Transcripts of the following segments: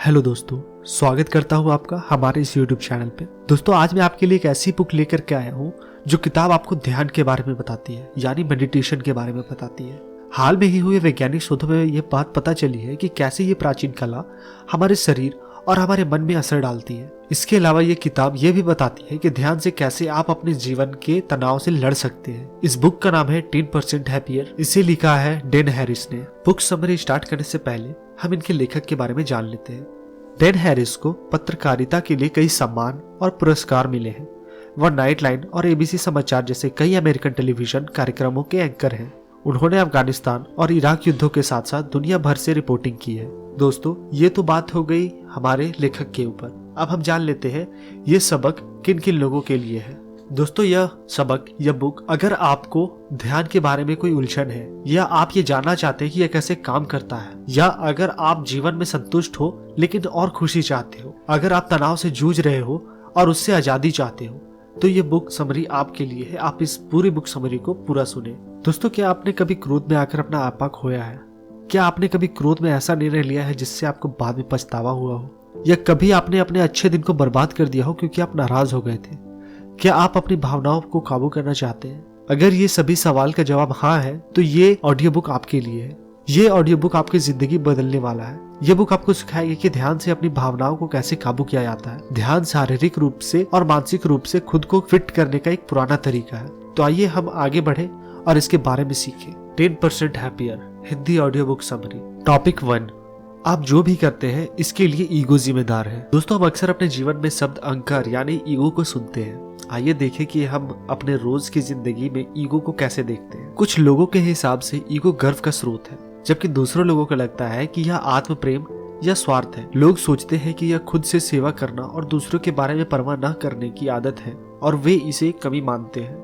Hello दोस्तों, स्वागत करता हूँ आपका हमारे इस YouTube चैनल पे। दोस्तों, आज मैं आपके लिए एक ऐसी बुक लेकर के आया हूँ जो किताब आपको ध्यान के बारे में बताती है, यानी मेडिटेशन के बारे में बताती है। हाल में ही हुए वैज्ञानिक शोधों में ये बात पता चली है कि कैसे ये प्राचीन कला हमारे शरीर और हमारे मन में असर डालती है। इसके अलावा ये किताब ये भी बताती है कि ध्यान से कैसे आप अपने जीवन के तनाव से लड़ सकते हैं। इस बुक का नाम है 10% हैप्पियर। इसे लिखा है डैन हैरिस ने। बुक समरी स्टार्ट करने से पहले हम इनके लेखक के बारे में जान लेते हैं। डैन हैरिस को पत्रकारिता के लिए कई सम्मान और पुरस्कार मिले हैं। वह नाइटलाइन और एबीसी समाचार जैसे कई अमेरिकन टेलीविजन कार्यक्रमों के एंकर हैं। उन्होंने अफगानिस्तान और इराक युद्धों के साथ साथ दुनिया भर से रिपोर्टिंग की है। दोस्तों, ये तो बात हो गई हमारे लेखक के ऊपर। अब हम जान लेते हैं ये सबक किन किन लोगों के लिए है। दोस्तों, यह सबक, यह बुक, अगर आपको ध्यान के बारे में कोई उलझन है, या आप ये जानना चाहते हैं कि यह कैसे काम करता है, या अगर आप जीवन में संतुष्ट हो लेकिन और खुशी चाहते हो, अगर आप तनाव से जूझ रहे हो और उससे आजादी चाहते हो, तो ये बुक समरी आपके लिए है। आप इस पूरी बुक समरी को पूरा सुने। दोस्तों, क्या आपने कभी क्रोध में आकर अपना आपा खोया है? क्या आपने कभी क्रोध में ऐसा निर्णय लिया है जिससे आपको बाद में पछतावा हुआ हो? या कभी आपने अपने अच्छे दिन को बर्बाद कर दिया हो क्योंकि आप नाराज हो गए थे? क्या आप अपनी भावनाओं को काबू करना चाहते हैं? अगर ये सभी सवाल का जवाब हाँ है, तो ये ऑडियो बुक आपके लिए है। ये ऑडियो बुक आपकी जिंदगी बदलने वाला है। ये बुक आपको सिखाएगी कि ध्यान से अपनी भावनाओं को कैसे काबू किया जाता है। ध्यान शारीरिक रूप से और मानसिक रूप से खुद को फिट करने का एक पुराना तरीका है। तो आइए हम आगे बढ़े और इसके बारे में सीखें। 10% happier Hindi audio book summary. Topic 1, आप जो भी करते हैं इसके लिए ईगो जिम्मेदार है। दोस्तों, हम अक्सर अपने जीवन में शब्द अहंकार यानी ईगो को सुनते हैं। आइए देखें कि हम अपने रोज की जिंदगी में ईगो को कैसे देखते हैं। कुछ लोगों के हिसाब से ईगो गर्व का स्रोत है, जबकि दूसरों लोगों को लगता है कि यह आत्म प्रेम या स्वार्थ है। लोग सोचते हैं कि यह खुद से सेवा करना और दूसरों के बारे में परवाह न करने की आदत है, और वे इसे कमी मानते हैं।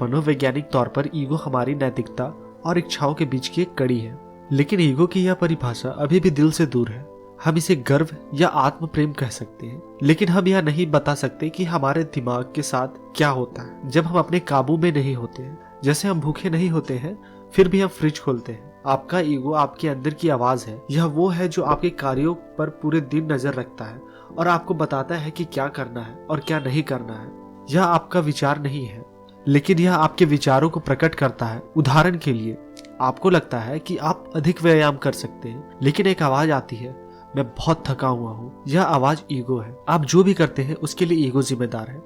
मनोवैज्ञानिक तौर पर ईगो हमारी नैतिकता और इच्छाओं के बीच की एक कड़ी है, लेकिन ईगो की यह परिभाषा अभी भी दिल से दूर है। हम इसे गर्व या आत्म प्रेम कह सकते हैं, लेकिन हम यह नहीं बता सकते कि हमारे दिमाग के साथ क्या होता है जब हम अपने काबू में नहीं होते हैं। जैसे हम भूखे नहीं होते हैं, फिर भी हम फ्रिज खोलते हैं। आपका ईगो आपके अंदर की आवाज है। यह वो है जो आपके कार्यों पर पूरे दिन नजर रखता है और आपको बताता है कि क्या करना है और क्या नहीं करना है। यह आपका विचार नहीं है, लेकिन यह आपके विचारों को प्रकट करता है। उदाहरण के लिए, आपको लगता है कि आप अधिक व्यायाम कर सकते हैं, लेकिन एक आवाज आती है, मैं बहुत थका हुआ हूँ। यह आवाज ईगो है। आप जो भी करते हैं उसके लिए ईगो जिम्मेदार है।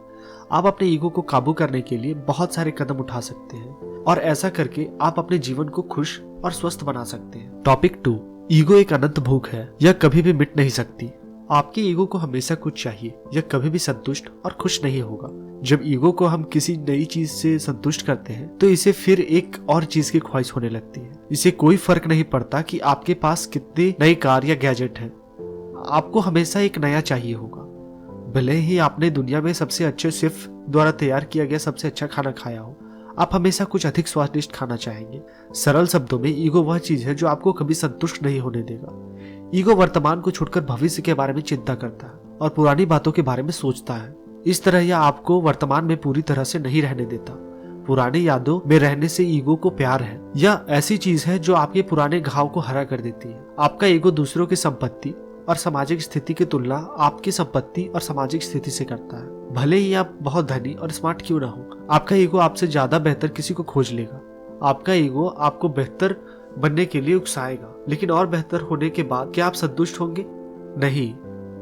आप अपने ईगो को काबू करने के लिए बहुत सारे कदम उठा सकते हैं, और ऐसा करके आप अपने जीवन को खुश और स्वस्थ बना सकते हैं। टॉपिक 2, ईगो एक अनंत भूख है। यह कभी भी मिट नहीं सकती। आपके ईगो को हमेशा कुछ चाहिए। यह कभी भी संतुष्ट और खुश नहीं होगा। जब ईगो को हम किसी नई चीज से संतुष्ट करते हैं, तो इसे फिर एक और चीज की ख्वाहिश होने लगती है। इसे कोई फर्क नहीं पड़ता कि आपके पास कितने नई कार या गैजेट हैं, आपको हमेशा एक नया चाहिए होगा। भले ही आपने दुनिया में सबसे अच्छे शेफ द्वारा तैयार किया गया सबसे अच्छा खाना खाया हो, आप हमेशा कुछ अधिक स्वादिष्ट खाना चाहेंगे। सरल शब्दों में, ईगो वह चीज है जो आपको कभी संतुष्ट नहीं होने देगा। ईगो वर्तमान को छोड़कर भविष्य के बारे में चिंता करता है और पुरानी बातों के बारे में सोचता है। इस तरह यह आपको वर्तमान में पूरी तरह से नहीं रहने देता। पुरानी यादों में रहने से ईगो को प्यार है। यह ऐसी चीज है जो आपके पुराने घाव को हरा कर देती है। आपका ईगो दूसरों की संपत्ति और सामाजिक स्थिति की तुलना आपकी संपत्ति और सामाजिक स्थिति से करता है। भले ही आप बहुत धनी और स्मार्ट क्यों ना हो, आपका ईगो आपसे ज्यादा बेहतर किसी को खोज लेगा। आपका ईगो आपको बेहतर बनने के लिए उकसाएगा, लेकिन और बेहतर होने के बाद क्या आप संतुष्ट होंगे? नहीं।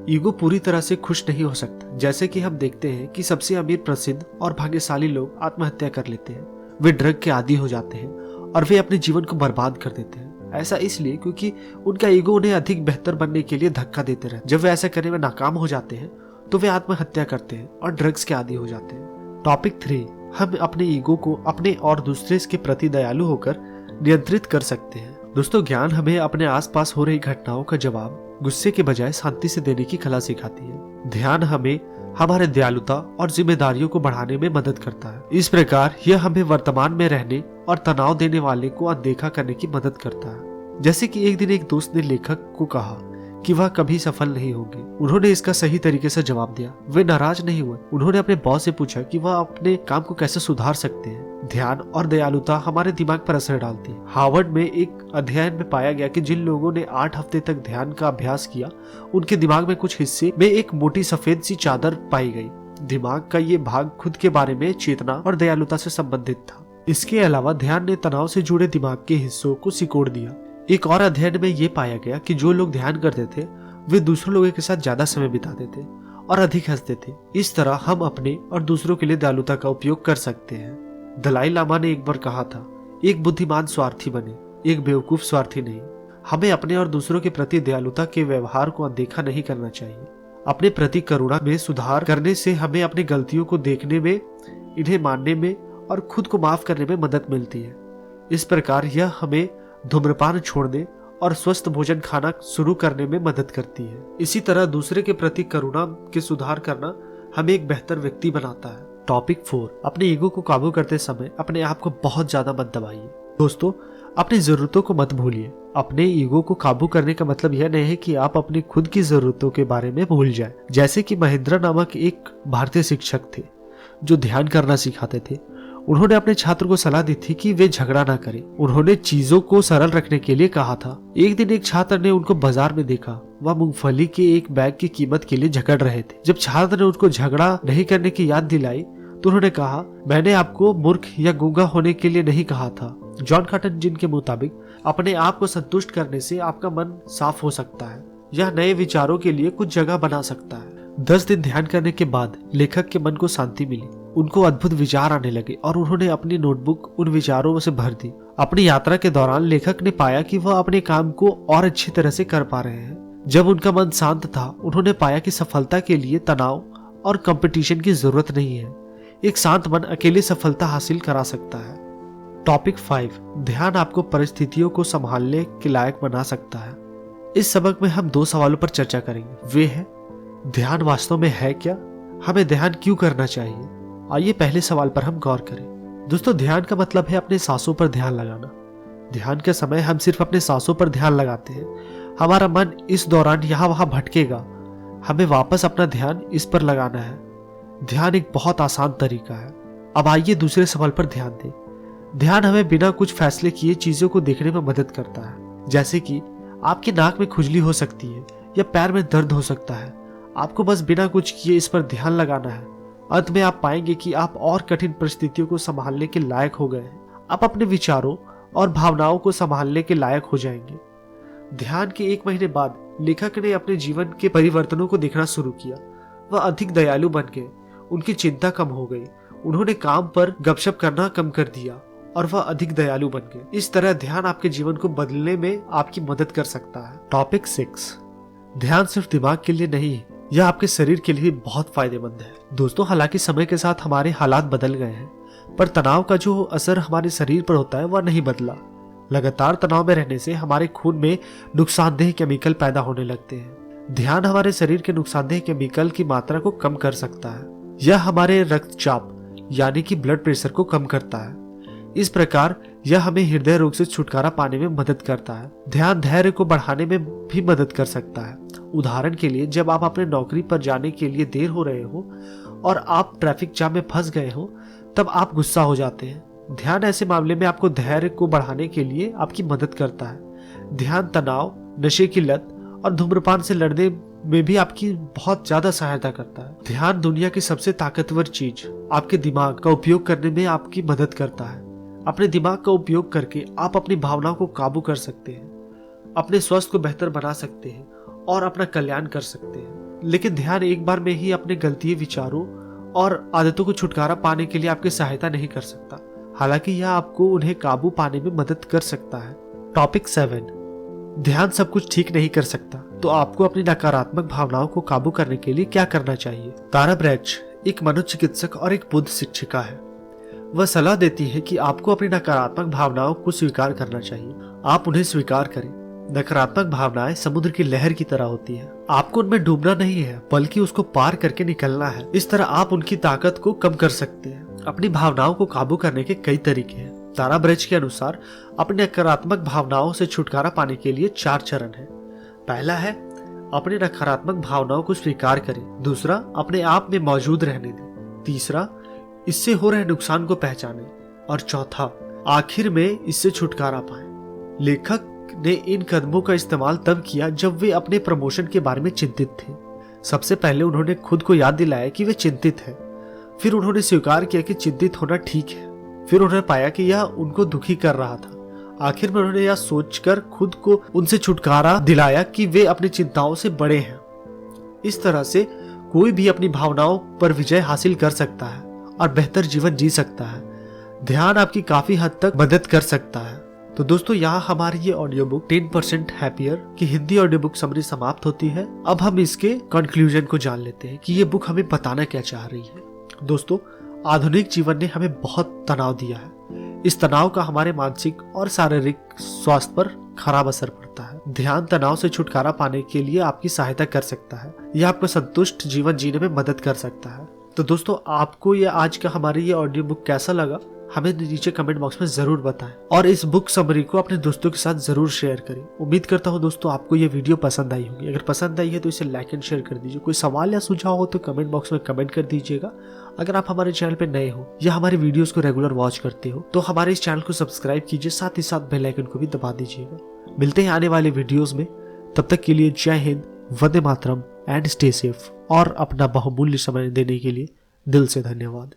ईगो पूरी तरह से खुश नहीं हो सकता। जैसे कि हम देखते हैं कि सबसे अमीर, प्रसिद्ध और भाग्यशाली लोग आत्महत्या कर लेते हैं। वे ड्रग के आदी हो जाते हैं और वे अपने जीवन को बर्बाद कर देते हैं। ऐसा इसलिए क्योंकि उनका ईगो उन्हें अधिक बेहतर बनने के लिए धक्का देते रहे। जब वे ऐसा करने में नाकाम हो जाते हैं, तो वे आत्महत्या करते हैं और ड्रग्स के आदी हो जाते हैं। टॉपिक 3, हम अपने ईगो को अपने और दूसरे के प्रति दयालु होकर नियंत्रित कर सकते हैं। दोस्तों, ज्ञान हमें अपने आसपास हो रही घटनाओं का जवाब गुस्से के बजाय शांति से देने की कला सिखाती है। ध्यान हमें हमारे दयालुता और जिम्मेदारियों को बढ़ाने में मदद करता है। इस प्रकार यह हमें वर्तमान में रहने और तनाव देने वाले को अनदेखा करने की मदद करता है। जैसे कि एक दिन एक दोस्त ने लेखक को कहा कि वह कभी सफल नहीं होंगे। उन्होंने इसका सही तरीके से जवाब दिया। वे नाराज नहीं हुए। उन्होंने अपने बॉस से पूछा कि वह अपने काम को कैसे सुधार सकते हैं। ध्यान और दयालुता हमारे दिमाग पर असर डालती है। हार्वर्ड में एक अध्ययन में पाया गया कि जिन लोगों ने 8 हफ्ते तक ध्यान का अभ्यास किया, उनके दिमाग में कुछ हिस्से में एक मोटी सफेद सी चादर पाई गई। दिमाग का ये भाग खुद के बारे में चेतना और दयालुता से संबंधित था। इसके अलावा ध्यान ने तनाव से जुड़े दिमाग के हिस्सों को सिकोड़ दिया। एक और अध्ययन में ये पाया गया कि जो लोग ध्यान करते थे वे दूसरों लोगों के साथ ज्यादा समय बिताते थे और अधिक हंसते थे। इस तरह हम अपने और दूसरों के लिए दयालुता का उपयोग कर सकते हैं। दलाई लामा ने एक बार कहा था, एक बुद्धिमान स्वार्थी बने, एक बेवकूफ स्वार्थी नहीं। हमें अपने और दूसरों के प्रति दयालुता के व्यवहार को अनदेखा नहीं करना चाहिए। अपने प्रति करुणा में सुधार करने से हमें अपनी गलतियों को देखने में, इन्हें मानने में और खुद को माफ करने में मदद मिलती है। इस प्रकार यह हमें धूम्रपान छोड़ने और स्वस्थ भोजन खाना शुरू करने में मदद करती है। इसी तरह दूसरे के प्रति करुणा के सुधार करना हमें एक बेहतर व्यक्ति बनाता है। टॉपिक 4, अपने ईगो को काबू करते समय अपने आप को बहुत ज्यादा मत दबाइए। दोस्तों, अपनी जरूरतों को मत भूलिए। अपने ईगो को काबू करने का मतलब यह नहीं है कि आप अपनी खुद की जरूरतों के बारे में भूल जाएं। जैसे कि महिंद्रा नामक एक भारतीय शिक्षक थे जो ध्यान करना सिखाते थे। उन्होंने अपने छात्र को सलाह दी थी कि वे झगड़ा ना करें। उन्होंने चीजों को सरल रखने के लिए कहा था। एक दिन एक छात्र ने उनको बाजार में देखा। वह मूंगफली के एक बैग की कीमत के लिए झगड़ रहे थे। जब छात्र ने उनको झगड़ा नहीं करने की याद दिलाई तो उन्होंने कहा, मैंने आपको मूर्ख या गूंगा होने के लिए नहीं कहा था। जॉन काटन-जिन के मुताबिक अपने आप को संतुष्ट करने से आपका मन साफ हो सकता है। यह नए विचारों के लिए कुछ जगह बना सकता है। 10 दिन ध्यान करने के बाद लेखक के मन को शांति मिली। उनको अद्भुत विचार आने लगे और उन्होंने अपनी नोटबुक उन विचारों से भर दी। अपनी यात्रा के दौरान लेखक ने पाया कि वह अपने काम को और अच्छी तरह से कर पा रहे हैं। जब उनका मन शांत था, उन्होंने पाया कि सफलता के लिए तनाव और कंपटीशन की जरूरत नहीं है। एक शांत मन अकेले सफलता हासिल करा सकता है। टॉपिक 5, ध्यान आपको परिस्थितियों को संभालने के लायक बना सकता है। इस सबक में हम 2 सवालों पर चर्चा करेंगे। वे हैं, ध्यान वास्तव में है क्या? हमें ध्यान क्यों करना चाहिए? आइए पहले सवाल पर हम गौर करें। दोस्तों, ध्यान का मतलब है अपने सांसों पर ध्यान लगाना। ध्यान के समय हम सिर्फ अपने सांसों पर ध्यान लगाते हैं। हमारा मन इस दौरान यहाँ वहां भटकेगा। हमें वापस अपना ध्यान इस पर लगाना है। ध्यान एक बहुत आसान तरीका है। अब आइए दूसरे सवाल पर ध्यान दें। ध्यान हमें बिना कुछ फैसले किए चीजों को देखने में मदद करता है। जैसे कि आपकी नाक में खुजली हो सकती है या पैर में दर्द हो सकता है। आपको बस बिना कुछ किए इस पर ध्यान लगाना है। अंत में आप पाएंगे कि आप और कठिन परिस्थितियों को संभालने के लायक हो गए हैं। आप अपने विचारों और भावनाओं को संभालने के लायक हो जाएंगे। ध्यान के 1 महीने बाद लेखक ने अपने जीवन के परिवर्तनों को देखना शुरू किया। वह अधिक दयालु बन गए। उनकी चिंता कम हो गई। उन्होंने काम पर गपशप करना कम कर दिया और वह अधिक दयालु बन गए। इस तरह ध्यान आपके जीवन को बदलने में आपकी मदद कर सकता है। टॉपिक 6, ध्यान सिर्फ दिमाग के लिए नहीं है, यह आपके शरीर के लिए भी बहुत फायदेमंद है। दोस्तों, हालांकि समय के साथ हमारे हालात बदल गए हैं, पर तनाव का जो असर हमारे शरीर पर होता है वह नहीं बदला। लगातार तनाव में रहने से हमारे खून में नुकसानदेह केमिकल पैदा होने लगते हैं। ध्यान हमारे शरीर के नुकसानदेह केमिकल की मात्रा को कम कर सकता है। यह हमारे रक्तचाप यानी कि ब्लड प्रेशर को कम करता है। इस प्रकार यह हमें हृदय रोग से छुटकारा पाने में मदद करता है। ध्यान धैर्य को बढ़ाने में भी मदद कर सकता है। उदाहरण के लिए, जब आप अपने नौकरी पर जाने के लिए देर हो रहे हो और आप ट्रैफिक जाम में फंस गए हो, तब आप गुस्सा हो जाते हैं। ध्यान ऐसे मामले में आपको धैर्य को बढ़ाने के लिए आपकी मदद करता है। ध्यान तनाव, नशे की लत और धूम्रपान से लड़ने में भी आपकी बहुत ज्यादा सहायता करता है। ध्यान दुनिया की सबसे ताकतवर चीज, आपके दिमाग का उपयोग करने में आपकी मदद करता है। अपने दिमाग का उपयोग करके आप अपनी भावनाओं को काबू कर सकते हैं, अपने स्वास्थ्य को बेहतर बना सकते हैं और अपना कल्याण कर सकते हैं। लेकिन ध्यान एक बार में ही अपने गलती, विचारों और आदतों को छुटकारा पाने के लिए आपकी सहायता नहीं कर सकता। हालांकि यह आपको उन्हें काबू पाने में मदद कर सकता है। टॉपिक 7, ध्यान सब कुछ ठीक नहीं कर सकता, तो आपको अपनी नकारात्मक भावनाओं को काबू करने के लिए क्या करना चाहिए? तारा ब्रैच एक मनोचिकित्सक और एक बुद्ध शिक्षिका है। वह सलाह देती है कि आपको अपनी नकारात्मक भावनाओं को स्वीकार करना चाहिए। आप उन्हें स्वीकार करें। नकारात्मक भावनाएं समुद्र की लहर की तरह होती है। आपको उनमें डूबना नहीं है, बल्कि उसको पार करके निकलना है। इस तरह आप उनकी ताकत को कम कर सकते हैं। अपनी भावनाओं को काबू करने के कई तरीके हैं। तारा ब्रैच के अनुसार अपनी नकारात्मक भावनाओं से छुटकारा पाने के लिए 4 चरण है। पहला है, अपनी नकारात्मक भावनाओं को स्वीकार करें। दूसरा, अपने आप में मौजूद रहने दें। तीसरा, इससे हो रहे नुकसान को पहचानें। और चौथा, आखिर में इससे छुटकारा पाए। लेखक ने इन कदमों का इस्तेमाल तब किया जब वे अपने प्रमोशन के बारे में चिंतित थे। सबसे पहले उन्होंने खुद को याद दिलाया कि वे चिंतित हैं। फिर उन्होंने स्वीकार किया कि चिंतित होना ठीक है। फिर उन्होंने पाया कि यह उनको दुखी कर रहा था। आखिर में उन्होंने यह सोचकर खुद को उनसे छुटकारा दिलाया कि वे अपनी चिंताओं से बड़े हैं। इस तरह से कोई भी अपनी भावनाओं पर विजय हासिल कर सकता है और बेहतर जीवन जी सकता है। ध्यान आपकी काफी हद तक मदद कर सकता है। तो दोस्तों, यहाँ हमारी ये ऑडियो बुक 10% हैप्पियर की हिंदी ऑडियो बुक समरी समाप्त होती है। अब हम इसके कंक्लूजन को जान लेते हैं कि ये बुक हमें बताना क्या चाह रही है। दोस्तों, आधुनिक जीवन ने हमें बहुत तनाव दिया है। इस तनाव का हमारे मानसिक और शारीरिक स्वास्थ्य पर खराब असर पड़ता है। ध्यान तनाव से छुटकारा पाने के लिए आपकी सहायता कर सकता है। यह आपको संतुष्ट जीवन जीने में मदद कर सकता है। तो दोस्तों, आपको ये आज का हमारी ये ऑडियो बुक कैसा लगा, हमें नीचे कमेंट बॉक्स में जरूर बताएं और इस बुक समरी को अपने दोस्तों के साथ जरूर शेयर करें। उम्मीद करता हूं दोस्तों आपको ये वीडियो पसंद आई होगी। अगर पसंद आई है तो इसे लाइक एंड शेयर कर दीजिए। कोई सवाल या सुझाव हो तो कमेंट बॉक्स में कमेंट कर दीजिएगा। अगर आप हमारे चैनल पे नए हो या हमारे वीडियोस को रेगुलर वॉच करते हो तो हमारे इस चैनल को सब्सक्राइब कीजिए, साथ ही साथ बेल आइकन को भी दबा दीजिएगा। मिलते हैं आने वाले वीडियोस में। तब तक के लिए जय Hind, Vande Mataram and stay safe. और अपना बहुमूल्य समय देने के लिए दिल से धन्यवाद।